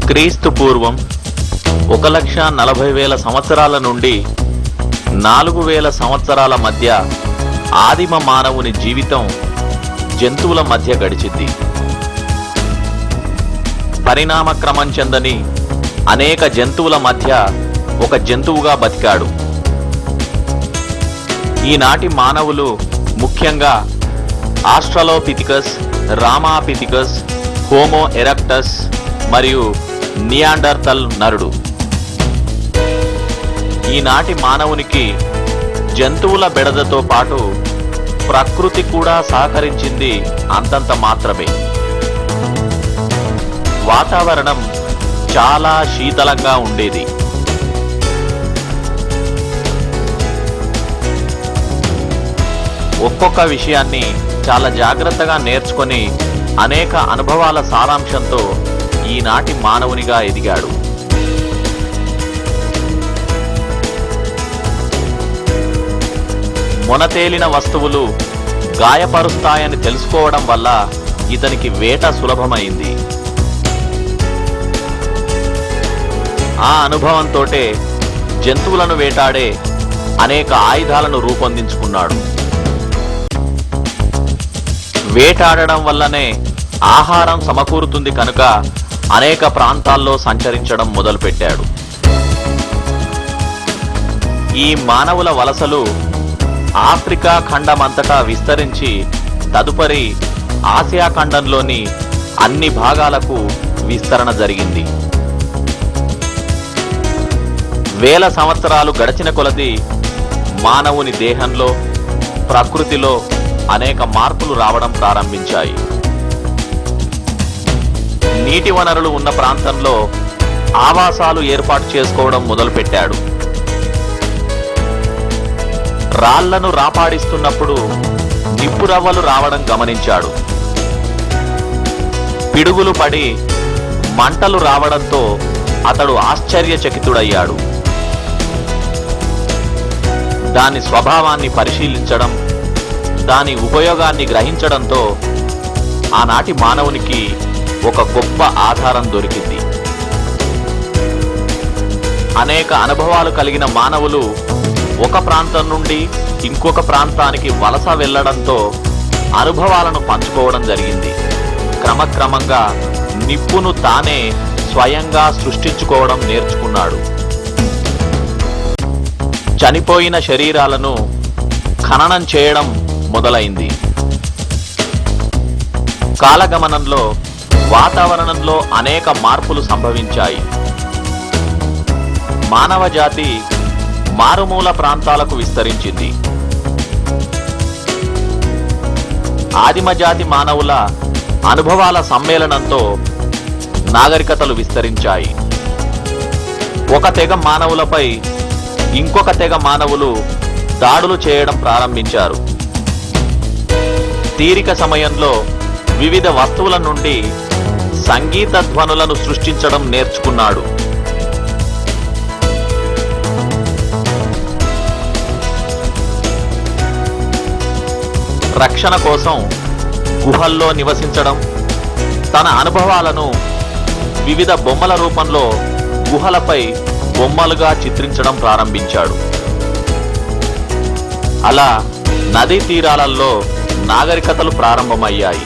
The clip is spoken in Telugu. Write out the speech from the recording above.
క్రీస్తు పూర్వం 1,40,000 సంవత్సరాల నుండి 4,000 సంవత్సరాల మధ్య ఆదిమ మానవుని జీవితం జంతువుల మధ్య గడిచింది. పరిణామ క్రమం చెందని అనేక జంతువుల మధ్య ఒక జంతువుగా బతికాడు. ఈనాటి మానవులు ముఖ్యంగా ఆస్ట్రలోపిథికస్, రామాపిథికస్, హోమో ఎరెక్టస్ మరియు నియాండర్తల్ నరుడు. ఈనాటి మానవునికి జంతువుల బెడదతో పాటు ప్రకృతి కూడా సహకరించింది అంతంత మాత్రమే. వాతావరణం చాలా శీతలంగా ఉండేది. ఒక్కొక్క విషయాన్ని చాలా జాగ్రత్తగా నేర్చుకొని అనేక అనుభవాల సారాంశంతో ఈనాటి మానవునిగా ఎదిగాడు. మొనతేలిన వస్తువులు గాయపరుస్తాయని తెలుసుకోవడం వల్ల ఇతనికి వేట సులభమైంది. ఆ అనుభవంతోటే జంతువులను వేటాడే అనేక ఆయుధాలను రూపొందించుకున్నాడు. వేటాడడం వల్లనే ఆహారం సమకూరుతుంది కనుక అనేక ప్రాంతాల్లో సంచరించడం మొదలుపెట్టాడు. ఈ మానవుల వలసలు ఆఫ్రికా ఖండమంతటా విస్తరించి తదుపరి ఆసియా ఖండంలోని అన్ని భాగాలకు విస్తరణ జరిగింది. వేల సంవత్సరాలు గడిచిన కొలది మానవుని దేహంలో, ప్రకృతిలో అనేక మార్పులు రావడం ప్రారంభించాయి. నీటి వనరులు ఉన్న ప్రాంతంలో ఆవాసాలు ఏర్పాటు చేసుకోవడం మొదలుపెట్టాడు. రాళ్లను రాపాడిస్తున్నప్పుడు నిప్పురవ్వలు రావడం గమనించాడు. పిడుగులు పడి మంటలు రావడంతో అతడు ఆశ్చర్యచకితుడయ్యాడు. దాని స్వభావాన్ని పరిశీలించడం, దాని ఉపయోగాన్ని గ్రహించడంతో ఆనాటి మానవునికి ఒక గొప్ప ఆధారం దొరికింది. అనేక అనుభవాలు కలిగిన మానవులు ఒక ప్రాంతం నుండి ఇంకొక ప్రాంతానికి వలస వెళ్లడంతో అనుభవాలను పంచుకోవడం జరిగింది. క్రమక్రమంగా నిప్పును తానే స్వయంగా సృష్టించుకోవడం నేర్చుకున్నాడు. చనిపోయిన శరీరాలను ఖననం చేయడం మొదలైంది. కాలగమనంలో వాతావరణంలో అనేక మార్పులు సంభవించాయి. మానవ జాతి మారుమూల ప్రాంతాలకు విస్తరించింది. ఆదిమ జాతి మానవుల అనుభవాల సమ్మేళనంతో నాగరికతలు విస్తరించాయి. ఒక తెగ మానవులపై ఇంకొక తెగ మానవులు దాడులు చేయడం ప్రారంభించారు. తీరిక సమయంలో వివిధ వస్తువుల నుండి సంగీత ధ్వనులను సృష్టించడం నేర్చుకున్నాడు. రక్షణ కోసం గుహల్లో నివసించడం, తన అనుభవాలను వివిధ బొమ్మల రూపంలో గుహలపై బొమ్మలుగా చిత్రించడం ప్రారంభించాడు. అలా నదీ తీరాలలో నాగరికతలు ప్రారంభమయ్యాయి.